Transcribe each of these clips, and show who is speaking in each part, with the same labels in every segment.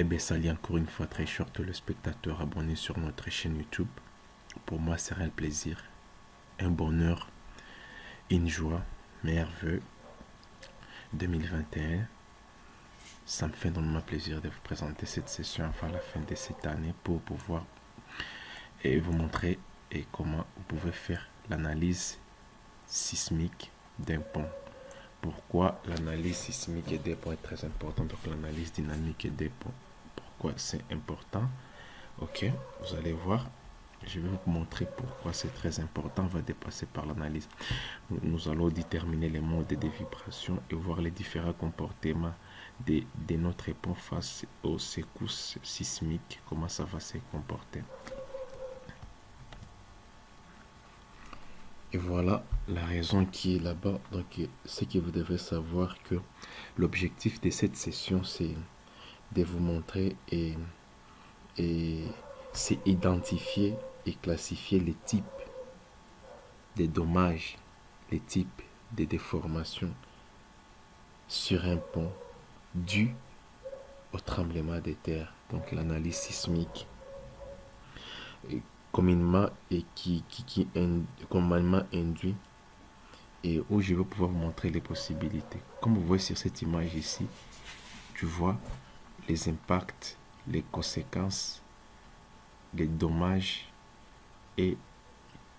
Speaker 1: Eh bien, salut encore une fois, très cher téléspectateurs abonnés sur notre chaîne YouTube. Pour moi, c'est un plaisir, un bonheur, une joie, merveilleux 2021. Ça me fait énormément plaisir de vous présenter cette session avant la fin de cette année pour pouvoir vous montrer comment vous pouvez faire l'analyse sismique d'un pont. Pourquoi l'analyse sismique des ponts est très importante, donc l'analyse dynamique des ponts. Pourquoi c'est important? Ok, vous allez voir, je vais vous montrer pourquoi c'est très important. On va dépasser par l'analyse. Nous allons déterminer les modes de vibration et voir les différents comportements de notre pont face aux secousses sismiques, comment ça va se comporter. Et voilà la raison qui est là-bas. Donc, ce que vous devez savoir que l'objectif de cette session, c'est de vous montrer et c'est identifier et classifier les types de dommages, les types de déformations sur un pont dû au tremblement de terre. Donc l'analyse sismique communément et qui communément induit, et où je vais pouvoir vous montrer les possibilités. Comme vous voyez sur cette image ici, tu vois les impacts, les conséquences, les dommages et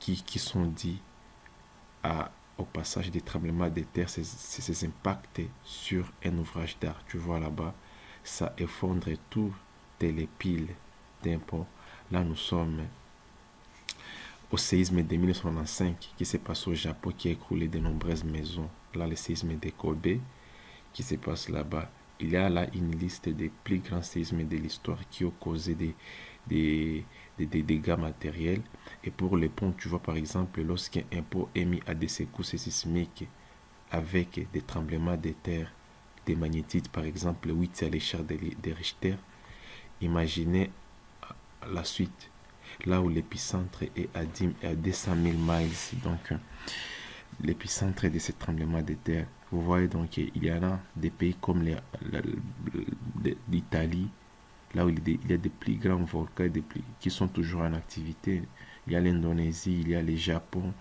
Speaker 1: qui sont dits au passage des tremblements de terre, ces impacts sur un ouvrage d'art. Tu vois là-bas, ça effondre toutes les piles d'un pont. Là, nous sommes au séisme de 1995 qui s'est passé au Japon, qui a écroulé de nombreuses maisons. Là, le séisme de Kobe qui se passe là-bas. Il y a là une liste des plus grands séismes de l'histoire qui ont causé des dégâts matériels. Et pour les ponts, tu vois par exemple, lorsqu'un pont est mis à des secousses sismiques avec des tremblements de terre, des magnétites par exemple 8 à l'échelle de Richter, imaginez la suite, là où l'épicentre est à 200 000 miles, donc l'épicentre de ce tremblement de terre. Vous voyez donc il y en a des pays comme l'Italie, là où il y a des plus grands volcans qui sont toujours en activité. Il y a l'Indonésie, il y a le Japon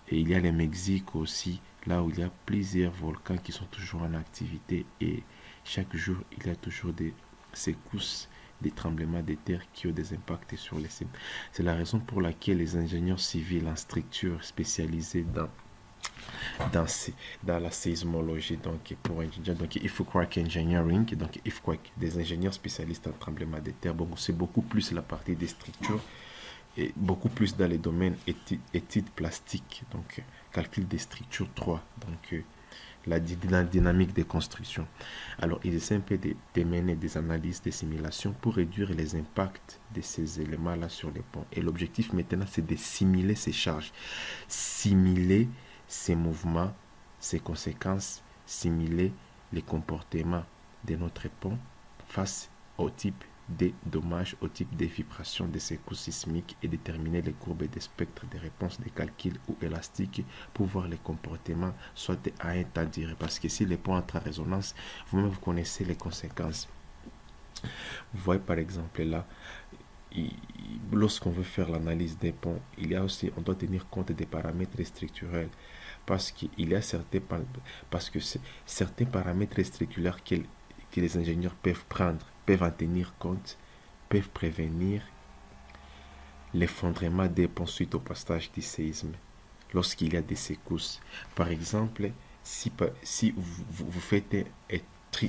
Speaker 1: et il y a le Mexique aussi, là où il y a plusieurs volcans qui sont toujours en activité, et chaque jour il y a toujours des secousses, des tremblements de terre qui ont des impacts sur les cibles. C'est la raison pour laquelle les ingénieurs civils en structure spécialisés dans la séismologie, donc pour ingénieurs, donc earthquake engineering, donc earthquake, des ingénieurs spécialistes en tremblement de terre. Bon, c'est beaucoup plus la partie des structures et beaucoup plus dans les domaines études plastiques, donc calcul des structures 3, donc la dynamique des constructions. Alors, il est simple de mener des analyses, des simulations pour réduire les impacts de ces éléments-là sur les ponts. Et l'objectif maintenant, c'est de simuler ces charges, simuler ces mouvements, ces conséquences, simuler les comportements de notre pont face au type de dommages, au type de vibrations de secousses sismiques, et déterminer les courbes des spectres de réponses de calcul ou élastiques pour voir les comportements soit à un temps duré. Parce que si les ponts entrent en résonance, vous-même vous connaissez les conséquences. Vous voyez par exemple là, lorsqu'on veut faire l'analyse des ponts, il y a aussi, on doit tenir compte des paramètres structurels, parce qu'il y a certains paramètres structurels que les ingénieurs peuvent prendre, peuvent en tenir compte, peuvent prévenir l'effondrement des ponts suite au passage du séisme lorsqu'il y a des secousses. Par exemple, si vous faites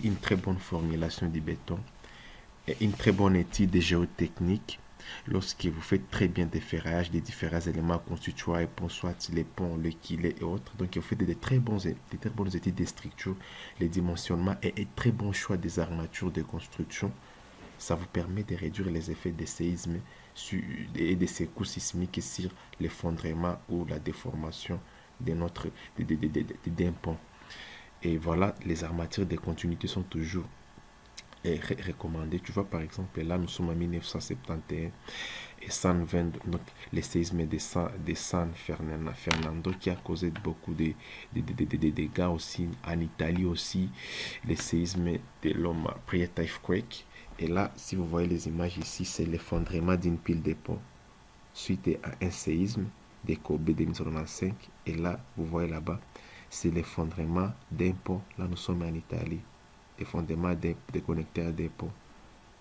Speaker 1: une très bonne formulation du béton et une très bonne étude géotechnique, lorsque vous faites très bien des ferrailles des différents éléments constituants et ponts, soit les ponts, le quillet et autres, donc vous faites des très bonnes études des structures, les dimensionnements et un très bon choix des armatures de construction, ça vous permet de réduire les effets des séismes et des secousses sismiques sur l'effondrement ou la déformation d'un pont. Et voilà, les armatures de continuité sont toujours recommandées. Tu vois, par exemple, là, nous sommes en 1971 et donc les séismes de San Fernando qui a causé beaucoup de dégâts aussi. En Italie aussi, les séismes de Loma Prieta Earthquake Et là, si vous voyez les images ici, c'est l'effondrement d'une pile de ponts suite à un séisme de Kobe de 1995. Et là, vous voyez là-bas, c'est l'effondrement d'un pont. Là, nous sommes en Italie. L'effondrement des connecteurs des ponts.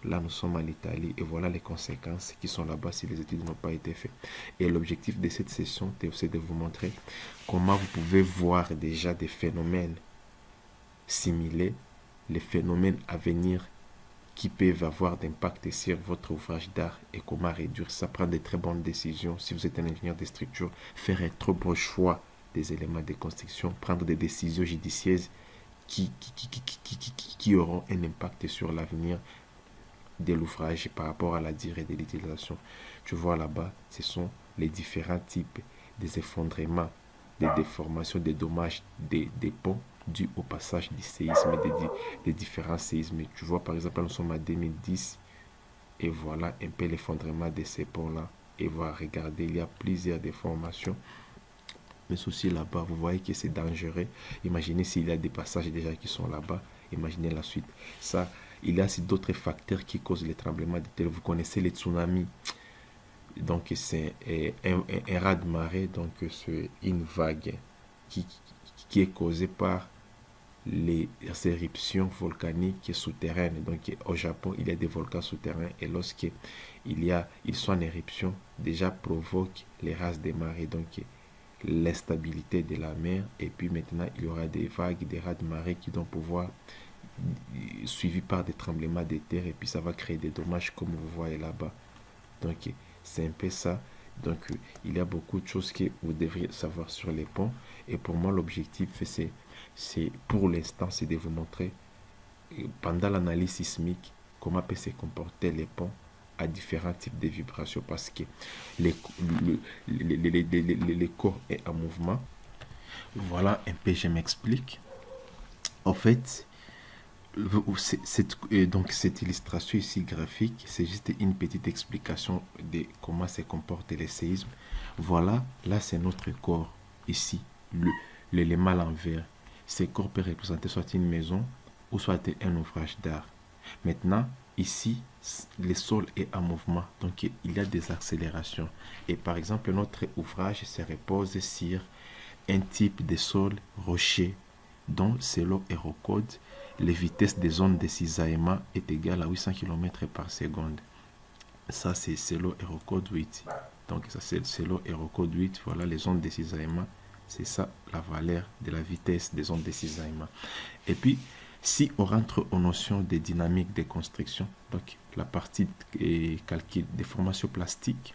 Speaker 1: Là, nous sommes en Italie et voilà les conséquences qui sont là-bas si les études n'ont pas été faites. Et l'objectif de cette session, c'est de vous montrer comment vous pouvez voir déjà des phénomènes similaires, les phénomènes à venir qui peuvent avoir d'impact sur votre ouvrage d'art et comment réduire ça, prendre de très bonnes décisions. Si vous êtes un ingénieur de structure, faire un trop bon choix des éléments de construction, prendre des décisions judicieuses qui auront un impact sur l'avenir de l'ouvrage par rapport à la durée de l'utilisation. Tu vois là-bas, ce sont les différents types des effondrements, des déformations, des dommages des ponts dus au passage du séisme, des différents séismes. Tu vois, par exemple, nous sommes en 2010 et voilà un peu l'effondrement de ces ponts-là. Et voilà, regardez, il y a plusieurs déformations. Mais aussi là-bas, vous voyez que c'est dangereux. Imaginez s'il y a des passages déjà qui sont là-bas. Imaginez la suite. Ça, il y a aussi d'autres facteurs qui causent les tremblements de terre. Vous connaissez les tsunamis. Donc, c'est un raz-de-marée. Donc, c'est une vague qui est causée par les éruptions volcaniques souterraines. Donc, au Japon, il y a des volcans souterrains. Et lorsqu'ils sont en éruption, déjà provoquent les raz de marée. Donc, l'instabilité de la mer. Et puis maintenant, il y aura des vagues, des raz-de-marée qui vont pouvoir suivi par des tremblements de terre et puis ça va créer des dommages comme vous voyez là-bas. Donc c'est un peu ça. Donc il y a beaucoup de choses que vous devriez savoir sur les ponts et pour moi l'objectif c'est pour l'instant c'est de vous montrer pendant l'analyse sismique comment peut se comporter les ponts à différents types de vibrations parce que les corps est en mouvement. Voilà un peu, je m'explique. En fait, donc cette illustration ici graphique, c'est juste une petite explication de comment se comportent les séismes. Voilà, là c'est notre corps ici, l'élément à l'envers. Ce corps peut représenter soit une maison ou soit un ouvrage d'art. Maintenant, ici, le sol est en mouvement, donc il y a des accélérations. Et par exemple, notre ouvrage se repose sur un type de sol rocher dont selon Eurocode, les vitesses des ondes de cisaillement est égale à 800 km par seconde. Ça, c'est selon Eurocode 8. Donc, ça, c'est selon Eurocode 8. Voilà les ondes de cisaillement. C'est ça, la valeur de la vitesse des ondes de cisaillement. Et puis, si on rentre aux notions de dynamique de construction, donc la partie calcul des formations plastiques,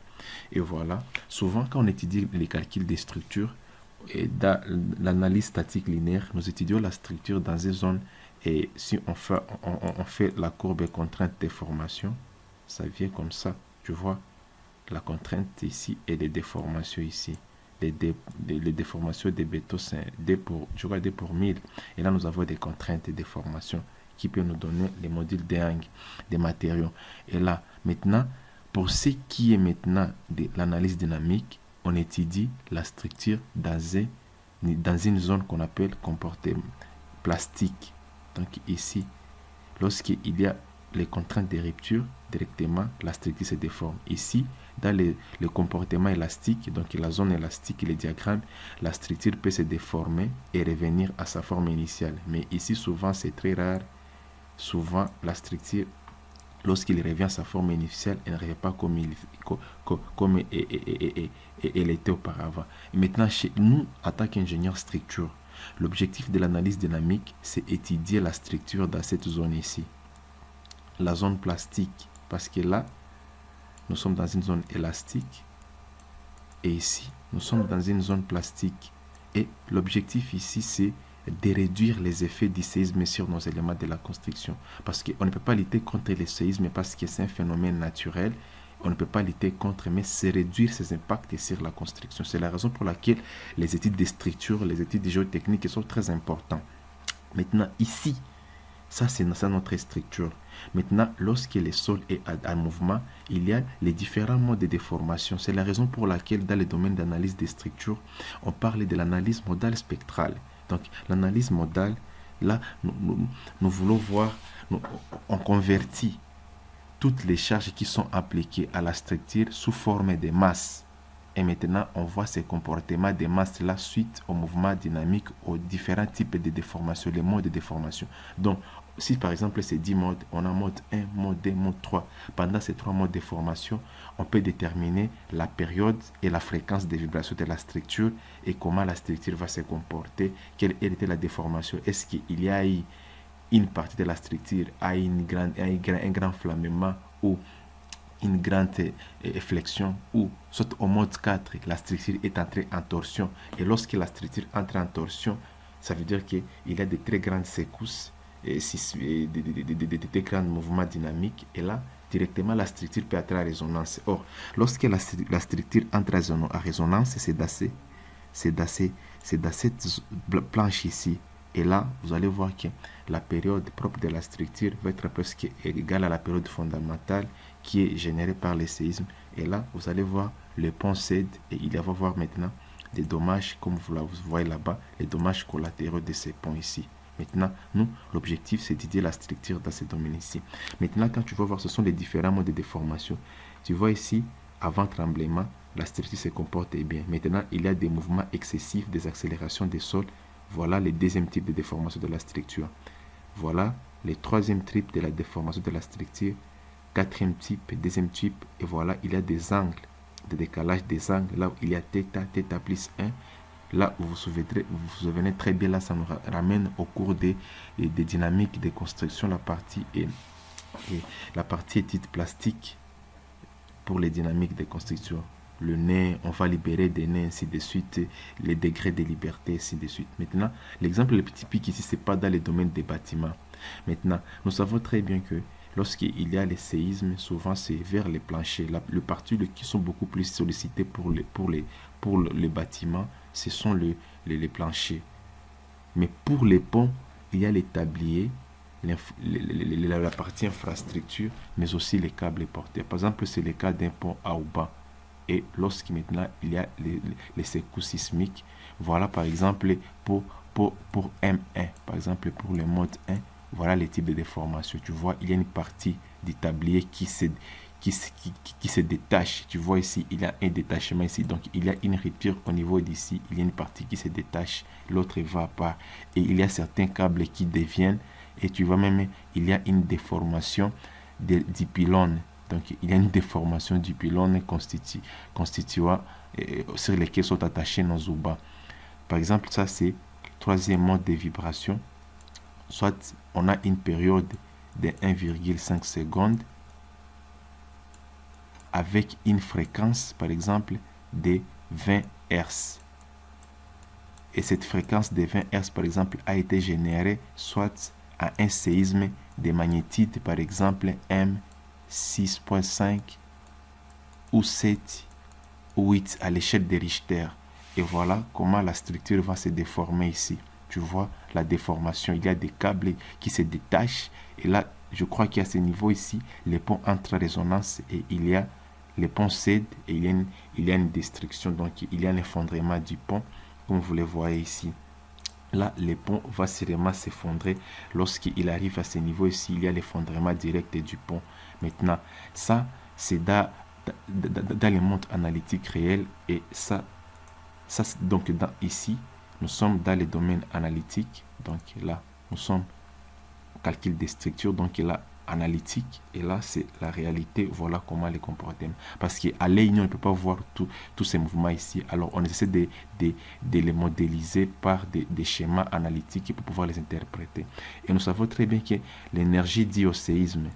Speaker 1: et voilà, souvent quand on étudie les calculs des structures, et dans l'analyse statique linéaire, nous étudions la structure dans une zone et si on fait la courbe contrainte des formations, ça vient comme ça, tu vois, la contrainte ici et les déformations ici. Les déformations des bétons, c'est D pour 1000. Et là, nous avons des contraintes et déformations qui peuvent nous donner les modules d'angle des matériaux. Et là, maintenant, pour ce qui est maintenant de l'analyse dynamique, on étudie la structure dans une zone qu'on appelle comportement plastique. Donc ici, lorsqu'il y a les contraintes de rupture, directement, la structure se déforme. Ici, dans le comportement élastique, donc la zone élastique, les diagrammes, la structure peut se déformer et revenir à sa forme initiale. Mais ici, souvent, c'est très rare. Souvent, la structure, lorsqu'il revient à sa forme initiale, elle ne revient pas comme elle était auparavant. Et maintenant, chez nous, en tant qu'ingénieur structure, l'objectif de l'analyse dynamique, c'est étudier la structure dans cette zone ici. La zone plastique, parce que là, nous sommes dans une zone élastique. Et ici, nous sommes dans une zone plastique. Et l'objectif ici, c'est de réduire les effets du séisme sur nos éléments de la construction. Parce qu'on ne peut pas lutter contre le séisme parce que c'est un phénomène naturel. On ne peut pas lutter contre, mais c'est réduire ses impacts sur la construction. C'est la raison pour laquelle les études de structure, les études de géotechnique sont très importantes. Maintenant, ici, ça c'est notre structure. Maintenant, lorsque le sol est en mouvement, il y a les différents modes de déformation. C'est la raison pour laquelle dans le domaine d'analyse des structures, on parle de l'analyse modale spectrale. Donc, l'analyse modale, là, nous voulons voir, on convertit toutes les charges qui sont appliquées à la structure sous forme de masse. Et maintenant, on voit ces comportements des masses-là suite au mouvement dynamique, aux différents types de déformations, les modes de déformation. Donc, si par exemple c'est 10 modes, on a mode 1, mode 2, mode 3. Pendant ces 3 modes de formation, on peut déterminer la période et la fréquence des vibrations de la structure et comment la structure va se comporter, quelle était la déformation. Est-ce qu'il y a eu une partie de la structure a un grand flammement ou une grande flexion, ou soit au mode 4, la structure est entrée en torsion. Et lorsque la structure entre en torsion, ça veut dire qu'il y a de très grandes secousses, de grands mouvements dynamiques. Et là, directement, la structure peut entrer en résonance. Or, lorsque la structure entre en résonance, c'est dans cette planche ici. Et là, vous allez voir que la période propre de la structure va être presque égale à la période fondamentale qui est générée par les séismes. Et là, vous allez voir le pont cède et il va y avoir maintenant des dommages, comme vous voyez là-bas, les dommages collatéraux de ces ponts ici. Maintenant, nous, l'objectif, c'est d'étudier la structure dans ce domaine ici. Maintenant, quand tu vas voir, ce sont les différents modes de déformation. Tu vois ici, avant tremblement, la structure se comporte bien. Maintenant, il y a des mouvements excessifs, des accélérations des sols. Voilà le deuxième type de déformation de la structure. Voilà le troisième type de la déformation de la structure. Quatrième type, deuxième type. Et voilà, il y a des angles, de décalage des angles. Là où il y a θ plus 1. Là, vous vous souvenez très bien, là, ça nous ramène au cours des dynamiques de construction, la partie étude plastique pour les dynamiques de construction. Le nez, on va libérer des nez, ainsi de suite, les degrés de liberté, ainsi de suite. Maintenant, l'exemple le plus typique ici, ce n'est pas dans le domaine des bâtiments. Maintenant, nous savons très bien que lorsqu'il y a les séismes, souvent c'est vers les planchers. Les parties qui sont beaucoup plus sollicitées pour les bâtiments, ce sont les planchers. Mais pour les ponts, il y a les tabliers, la partie infrastructure, mais aussi les câbles portés. Par exemple, c'est le cas d'un pont à Aouba. Et lorsque maintenant il y a les secousses sismiques, voilà par exemple pour M1, par exemple pour le mode 1, voilà les types de déformation. Tu vois, il y a une partie du tablier qui se détache. Tu vois ici, il y a un détachement ici. Donc, il y a une rupture au niveau d'ici. Il y a une partie qui se détache, l'autre va pas. Et il y a certains câbles qui deviennent. Et tu vois même, il y a une déformation du pylône. Donc, il y a une déformation du pylône constituant sur lesquels sont attachés nos zubas. Par exemple, ça, c'est le troisième mode de vibration. Soit on a une période de 1,5 secondes avec une fréquence, par exemple, de 20 Hz. Et cette fréquence de 20 Hz, par exemple, a été générée soit à un séisme de magnétitude, par exemple, M6.5 ou 7 ou 8 à l'échelle de Richter. Et voilà comment la structure va se déformer ici. Tu vois la déformation, il y a des câbles qui se détachent. Et là, je crois qu'à ce niveau ici, les ponts entrent en résonance et il y a les ponts cèdent et il y a une destruction. Donc, il y a un effondrement du pont, comme vous le voyez ici. Là, le pont va sûrement s'effondrer. Lorsqu'il arrive à ce niveau ici, il y a l'effondrement direct du pont. Maintenant, ça, c'est dans le monde analytique réel. Et ça donc, ici, nous sommes dans le domaine analytique. Donc là, nous sommes calcul des structures. Donc là, analytique. Et là, c'est la réalité. Voilà comment les comportements. Parce qu'à l'œil, on ne peut pas voir tous ces mouvements ici. Alors, on essaie de les modéliser par des schémas analytiques pour pouvoir les interpréter. Et nous savons très bien que l'énergie due au séisme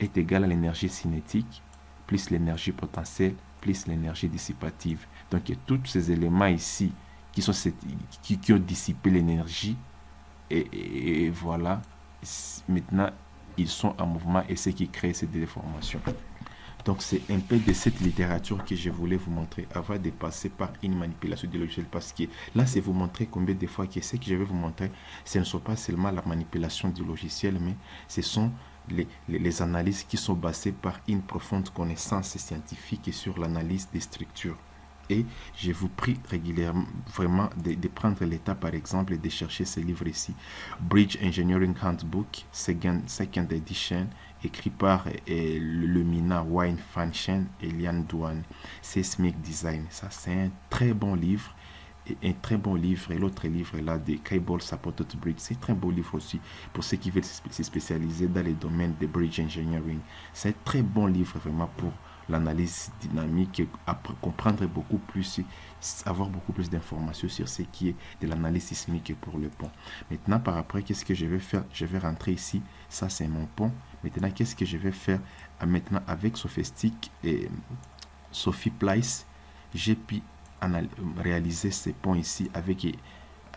Speaker 1: est égale à l'énergie cinétique plus l'énergie potentielle plus l'énergie dissipative. Donc, tous ces éléments ici qui ont dissipé l'énergie et voilà, maintenant ils sont en mouvement et c'est ce qui crée cette déformation. Donc c'est un peu de cette littérature que je voulais vous montrer avant de passer par une manipulation du logiciel, parce que là c'est vous montrer combien de fois que ce que je vais vous montrer, ce ne sont pas seulement la manipulation du logiciel, mais ce sont les analyses qui sont basées par une profonde connaissance scientifique sur l'analyse des structures. Et je vous prie régulièrement vraiment de prendre l'état, par exemple, et de chercher ce livre ici. Bridge Engineering Handbook, second edition, écrit par Lumina Wine Fanchen et Liane Douane. Seismic Design. Ça, c'est un très bon livre. Et un très bon livre. Et l'autre livre là de Cable Supported Bridge, c'est un très beau livre aussi pour ceux qui veulent se spécialiser dans les domaines de Bridge Engineering. C'est un très bon livre vraiment pour l'analyse dynamique, comprendre beaucoup plus, avoir beaucoup plus d'informations sur ce qui est de l'analyse sismique pour le pont. Maintenant, par après, qu'est-ce que je vais faire? Je vais rentrer ici. Ça, c'est mon pont. Maintenant, qu'est-ce que je vais faire? Maintenant, avec Sophistic et Sophie Place, j'ai pu réaliser ces ponts ici avec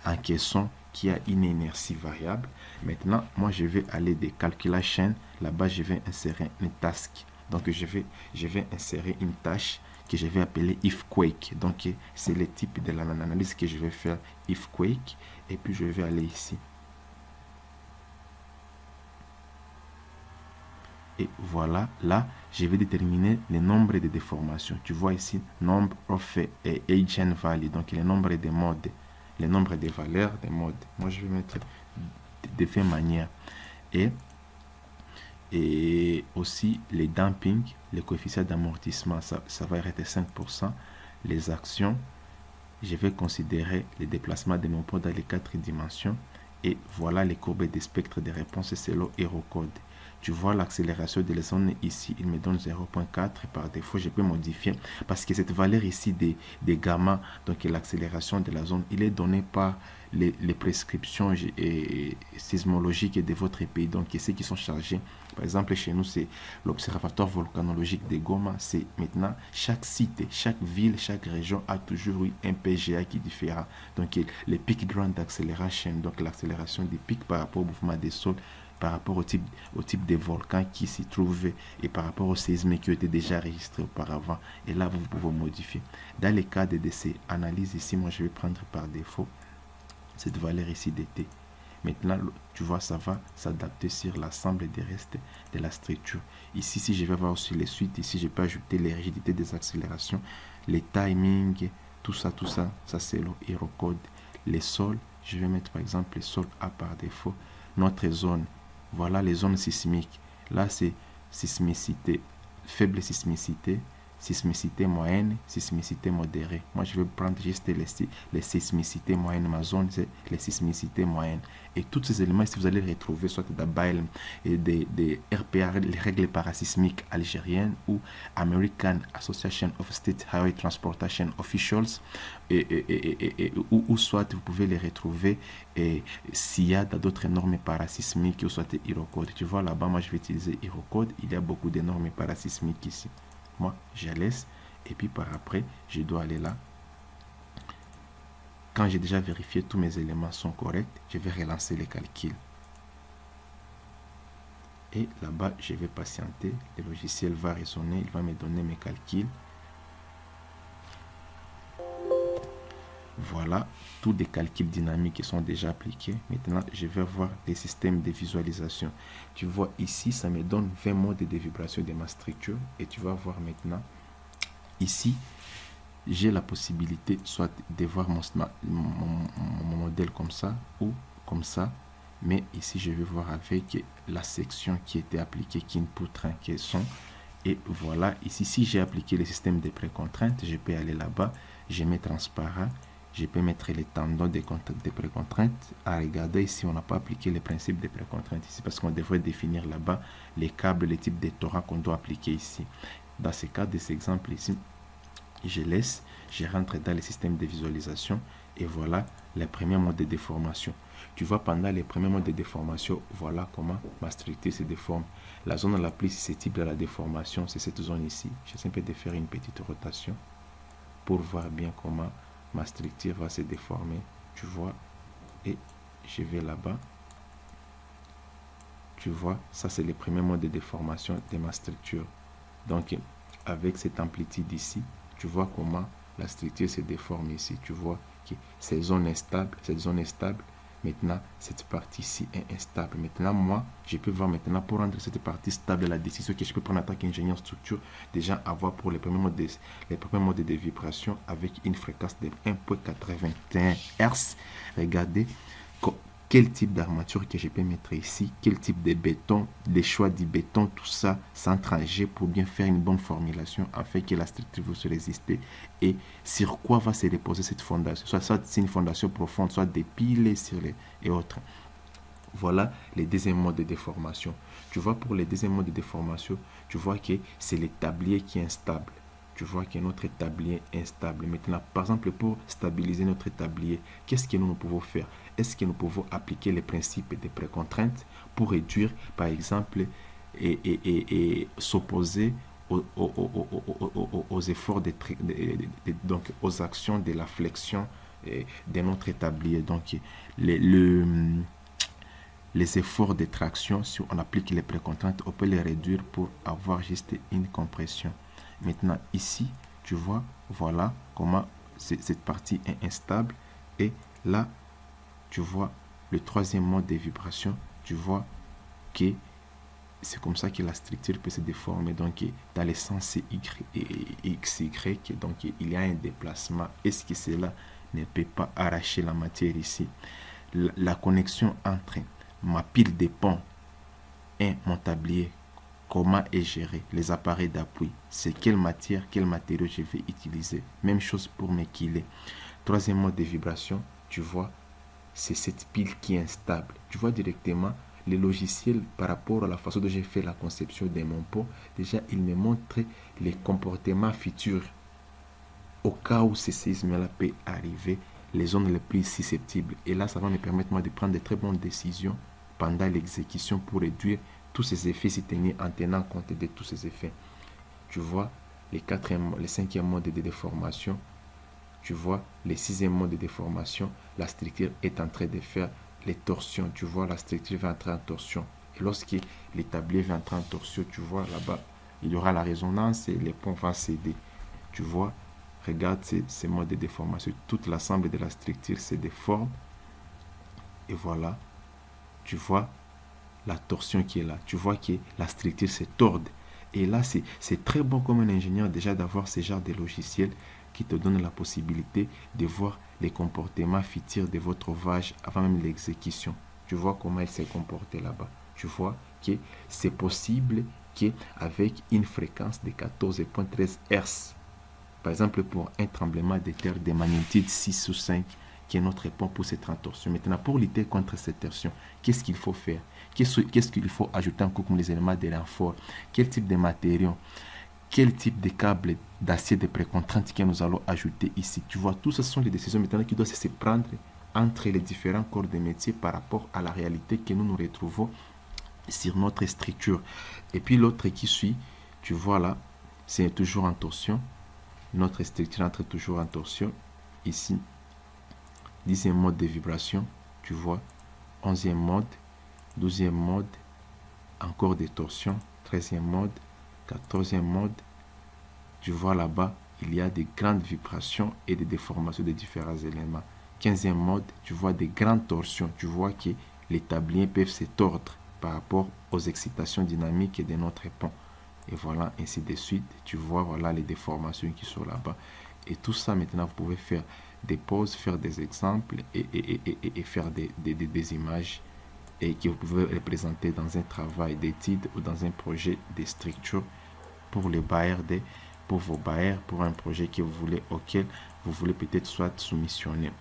Speaker 1: un caisson qui a une inertie variable. Maintenant, moi, je vais aller des calculations. Là-bas, je vais insérer une task. Donc, je vais insérer une tâche que je vais appeler IfQuake. Donc, c'est le type de l'analyse que je vais faire, IfQuake. Et puis, je vais aller ici. Et voilà, là, je vais déterminer le nombre de déformations. Tu vois ici, nombre of agent value, donc le nombre de modes, le nombre de valeurs des modes. Moi, je vais mettre de deux manières. Et aussi les dumping, le coefficient d'amortissement, ça va être 5%. Les actions, je vais considérer les déplacements de mon pont dans les 4 dimensions. Et voilà les courbes des spectres de réponse selon HeroCode. Tu vois l'accélération de la zone ici, il me donne 0.4. Par défaut, je peux modifier parce que cette valeur ici des gamma, donc l'accélération de la zone, il est donné par les prescriptions sismologiques de votre pays. Donc, ceux qui sont chargés, par exemple, chez nous, c'est l'observatoire volcanologique de Goma. C'est maintenant chaque site, chaque ville, chaque région a toujours eu un PGA qui est différent. Donc, les peak ground acceleration, donc l'accélération des pics par rapport au mouvement des sols, par rapport au type de volcan qui s'y trouve et par rapport aux séismes qui ont été déjà enregistrés auparavant. Et là, vous pouvez modifier. Dans les cas de ces analyses ici, moi, je vais prendre par défaut cette valeur ici de T. Maintenant, tu vois, ça va s'adapter sur l'ensemble des restes de la structure. Ici, si je vais voir aussi les suites, ici, je peux ajouter les rigidités des accélérations, les timings, tout ça, ça c'est le HeroCode. Les sols, je vais mettre par exemple les sols A par défaut. Notre zone, voilà les zones sismiques. Là, c'est sismicité, faible sismicité, sismicité moyenne, sismicité modérée. Moi, je vais prendre juste les sismicités moyennes. Ma zone, c'est les sismicités moyennes. Et tous ces éléments, si vous allez les retrouver, soit dans BAEL et des RPA, les règles parasismiques algériennes ou American Association of State Highway Transportation Officials, ou soit vous pouvez les retrouver s'il y a d'autres normes parasismiques ou soit HeroCode. Tu vois, là-bas, moi, je vais utiliser HeroCode. Il y a beaucoup de normes parasismiques ici. Moi, je laisse et puis par après, je dois aller là. Quand j'ai déjà vérifié tous mes éléments sont corrects, je vais relancer les calculs. Et là-bas, je vais patienter. Le logiciel va résonner, il va me donner mes calculs. Voilà, tous les calculs dynamiques sont déjà appliqués. Maintenant, je vais voir les systèmes de visualisation. Tu vois ici, ça me donne 20 modes de vibration de ma structure. Et tu vas voir maintenant, ici, j'ai la possibilité soit de voir mon modèle comme ça ou comme ça. Mais ici, je vais voir avec la section qui était appliquée, qui input trinqué son. Et voilà, ici, si j'ai appliqué le système de précontraintes, je peux aller là-bas, je mets transparent. Je peux mettre les tendons des précontraintes. À regarder ici, on n'a pas appliqué les principes des précontraintes ici parce qu'on devrait définir là-bas les câbles, les types de torrents qu'on doit appliquer ici. Dans ce cas de cet exemple ici, je laisse, je rentre dans le système de visualisation et voilà les premiers modes de déformation. Tu vois, pendant les premiers modes de déformation, voilà comment ma structure se déforme. La zone la plus susceptible à la déformation, c'est cette zone ici. J'essaie de faire une petite rotation pour voir bien comment ma structure va se déformer, tu vois, et je vais là-bas, tu vois, ça c'est le premier mode de déformation de ma structure. Donc avec cette amplitude ici, tu vois comment la structure se déforme ici, tu vois que cette zone est stable, Maintenant, cette partie-ci est instable. Maintenant, moi, je peux voir maintenant pour rendre cette partie stable, la décision que je peux prendre en tant qu'ingénieur structure, déjà avoir pour les premiers modes de vibration avec une fréquence de 1.81 Hz. Regardez quel type d'armature que je peux mettre ici, quel type de béton, les choix du béton, tout ça, sans trajet pour bien faire une bonne formulation afin que la structure va se résister. Et sur quoi va se reposer cette fondation, soit c'est une fondation profonde, soit des piles et autres. Voilà les deuxièmes modes de déformation. Tu vois, pour les deuxièmes modes de déformation, tu vois que c'est le tablier qui est instable. Tu vois que notre tablier est instable. Maintenant, par exemple, pour stabiliser notre tablier, qu'est-ce que nous pouvons faire? Est-ce que nous pouvons appliquer les principes des précontraintes pour réduire, par exemple, et s'opposer aux efforts, donc aux actions de la flexion de notre tablier. Donc, les efforts de traction, si on applique les précontraintes, on peut les réduire pour avoir juste une compression. Maintenant, ici, tu vois, voilà comment cette partie est instable. Et là, tu vois le troisième mode de vibration. Tu vois que c'est comme ça que la structure peut se déformer. Donc, dans le sens XY, donc il y a un déplacement. Est-ce que cela ne peut pas arracher la matière ici? La connexion entre ma pile de pont et mon tablier, comment est géré, les appareils d'appui, c'est quelle matière, quel matériau je vais utiliser. Même chose pour mes kilés. Troisième mode de vibration, tu vois, c'est cette pile qui est instable. Tu vois directement le logiciel par rapport à la façon dont j'ai fait la conception de mon pot. Déjà, il me montre les comportements futurs. Au cas où ce séisme-là peut arriver, les zones les plus susceptibles. Et là, ça va me permettre moi de prendre de très bonnes décisions pendant l'exécution pour réduire tous ces effets en tenant compte de tous ces effets. Tu vois les cinquième mode de déformation. Tu vois les sixième mode de déformation. La structure est en train de faire les torsions. Tu vois la structure va entrer en torsion. Et lorsque l'établi va entrer en torsion, tu vois là-bas, il y aura la résonance et les ponts vont céder. Tu vois, regarde ces modes de déformation. Toute l'ensemble de la structure se déforme. Et voilà, tu vois la torsion qui est là. Tu vois que la structure se torde. Et là, c'est très bon comme un ingénieur déjà d'avoir ce genre de logiciel qui te donne la possibilité de voir les comportements futurs de votre ouvrage avant même l'exécution. Tu vois comment il s'est comporté là-bas. Tu vois que c'est possible qu'avec une fréquence de 14.13 Hz, par exemple pour un tremblement de terre de magnitude 6 ou 5, qui est notre pont pour cette torsion. Maintenant, pour lutter contre cette torsion, qu'est-ce qu'il faut faire? Qu'est-ce qu'il faut ajouter encore comme les éléments de renfort? Quel type de matériaux? Quel type de câble d'acier de précontrainte que nous allons ajouter ici? Tu vois, tout ce sont les décisions maintenant qui doivent se prendre entre les différents corps de métier par rapport à la réalité que nous nous retrouvons sur notre structure. Et puis l'autre qui suit, tu vois là, c'est toujours en torsion. Notre structure entre toujours en torsion. Ici, 10e mode de vibration, tu vois, 11e mode, 12e mode, encore des torsions, 13e mode, 14e mode, tu vois là-bas, il y a des grandes vibrations et des déformations de différents éléments. 15e mode, tu vois des grandes torsions, tu vois que les tabliers peuvent se tordre par rapport aux excitations dynamiques de notre pont. Et voilà, ainsi de suite, tu vois, voilà les déformations qui sont là-bas. Et tout ça, maintenant, vous pouvez faire des pauses, faire des exemples et faire des images et que vous pouvez représenter dans un travail d'étude ou dans un projet de structure pour les bailleurs, pour vos bailleurs, pour un projet que vous voulez, auquel vous voulez peut-être soit soumissionner.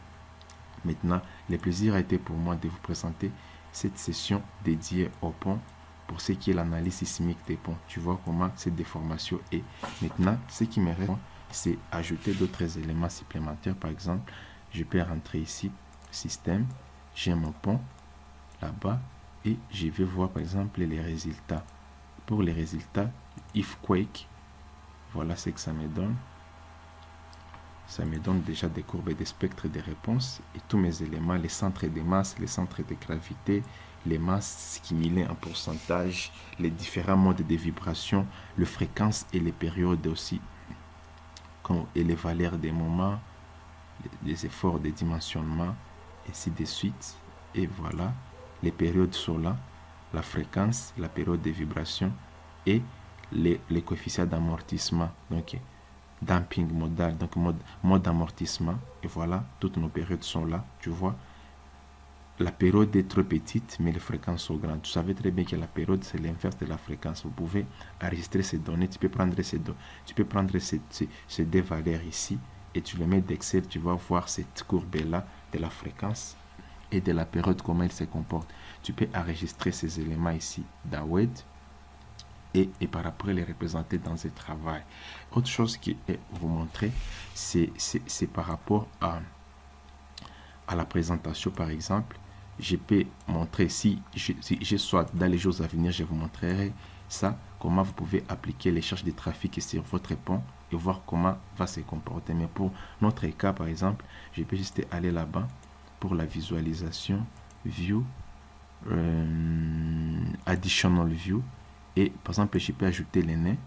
Speaker 1: Maintenant, le plaisir a été pour moi de vous présenter cette session dédiée au pont pour ce qui est l'analyse sismique des ponts. Tu vois comment cette déformation est. Maintenant, ce qui me reste, c'est ajouter d'autres éléments supplémentaires. Par exemple, je peux rentrer ici, système, j'ai mon pont là-bas et je vais voir par exemple les résultats. Pour les résultats, if quake, voilà ce que ça me donne. Ça me donne déjà des courbes de spectre de réponse et tous mes éléments, les centres de masse, les centres de gravité, les masses cumulées en pourcentage, les différents modes de vibration, les fréquences et les périodes aussi, et les valeurs des moments, les efforts de dimensionnement, ainsi de suite. Et voilà, les périodes sont là, la fréquence, la période de vibration et les coefficients d'amortissement. Donc, damping modal, donc mode d'amortissement. Et voilà, toutes nos périodes sont là. Tu vois, la période est trop petite, mais les fréquences sont grandes. Tu savais très bien que la période, c'est l'inverse de la fréquence. Vous pouvez enregistrer ces données. Tu peux prendre ces deux valeurs ici et tu les mets d'Excel. Tu vas voir cette courbe-là de la fréquence et de la période, comment elle se comporte. Tu peux enregistrer ces éléments ici dans WED et par après les représenter dans un travail. Autre chose que vous montrer, c'est par rapport à la présentation, par exemple. Je peux montrer, si je soit dans les jours à venir, je vous montrerai ça, comment vous pouvez appliquer les charges de trafic sur votre pont et voir comment va se comporter. Mais pour notre cas, par exemple, je peux juste aller là-bas pour la visualisation, view, additional view, et par exemple, je peux ajouter les nez.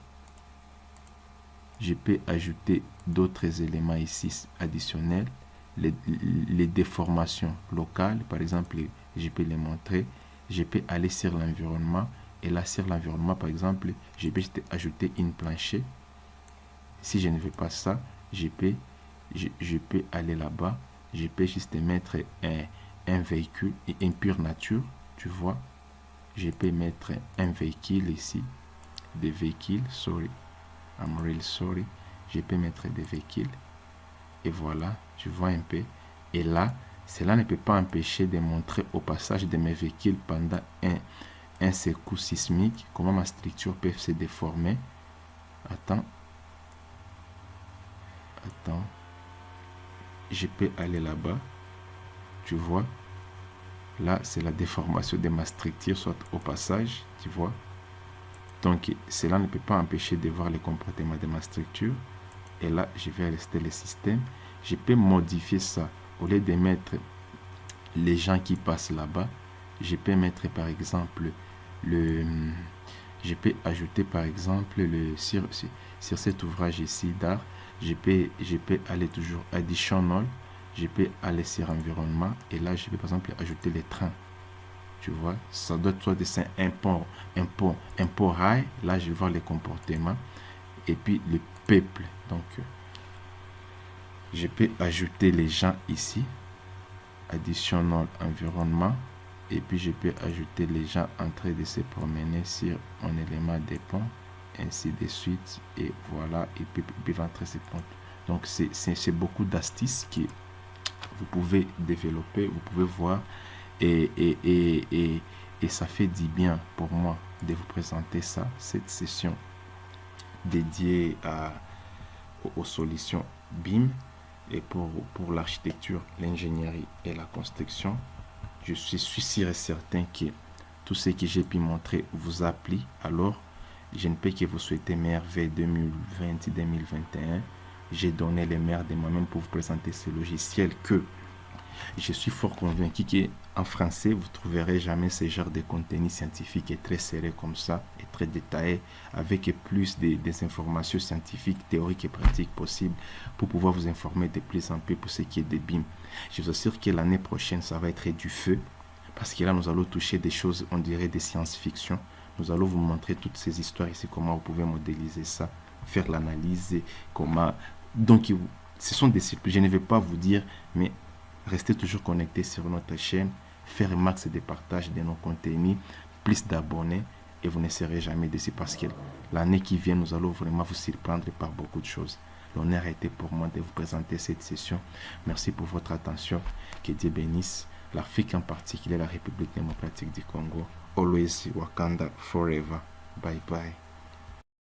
Speaker 1: Je peux ajouter d'autres éléments ici additionnels. Les déformations locales, par exemple, je peux les montrer. Je peux aller sur l'environnement. Et là, sur l'environnement, par exemple, je peux ajouter une plancher. Si je ne veux pas ça, je peux aller là-bas. Je peux juste mettre un véhicule et une pure nature. Tu vois, je peux mettre un véhicule ici. Des véhicules, sorry. I'm really sorry. Je peux mettre des véhicules. Et voilà, tu vois un peu. Et là, cela ne peut pas empêcher de montrer au passage de mes véhicules pendant un secousse sismique, comment ma structure peut se déformer. Attends. Je peux aller là-bas. Tu vois. Là, c'est la déformation de ma structure, soit au passage, tu vois. Donc, cela ne peut pas empêcher de voir le comportement de ma structure. Et là, je vais rester le système. Je peux modifier ça. Au lieu de mettre les gens qui passent là-bas, je peux mettre par exemple je peux ajouter par exemple sur cet ouvrage ici d'art, je peux aller toujours additional, je peux aller sur environnement et là je peux par exemple ajouter les trains. Tu vois, ça doit être un pont rail. Là, je vais voir les comportements. Et puis, le peuple. Donc, je peux ajouter les gens ici. Additional environnement. Et puis, je peux ajouter les gens en train de se promener sur un élément des ponts. Ainsi de suite. Et voilà. Et puis rentrer ces ponts. Donc, c'est beaucoup d'astuces que vous pouvez développer. Vous pouvez voir. Et ça fait du bien pour moi de vous présenter ça, cette session dédiée aux solutions BIM et pour l'architecture, l'ingénierie et la construction. Je suis sûr et certain que tout ce que j'ai pu montrer vous a plu. Alors, je ne peux que vous souhaiter merveille 2020-2021. J'ai donné les meilleurs de moi-même pour vous présenter ce logiciel que je suis fort convaincu qu'en français, vous ne trouverez jamais ce genre de contenu scientifique et très serré comme ça, et très détaillé, avec plus des informations scientifiques, théoriques et pratiques possibles pour pouvoir vous informer de plus en plus pour ce qui est de BIM. Je vous assure que l'année prochaine, ça va être du feu, parce que là, nous allons toucher des choses, on dirait des science-fiction. Nous allons vous montrer toutes ces histoires ici, comment vous pouvez modéliser ça, faire l'analyse, comment... Donc, ce sont des... Je ne vais pas vous dire, mais... Restez toujours connectés sur notre chaîne, faire un max de partage de nos contenus, plus d'abonnés et vous ne serez jamais déçus parce que l'année qui vient, nous allons vraiment vous surprendre par beaucoup de choses. L'honneur a été pour moi de vous présenter cette session. Merci pour votre attention. Que Dieu bénisse l'Afrique en particulier, la République démocratique du Congo. Always Wakanda forever. Bye bye.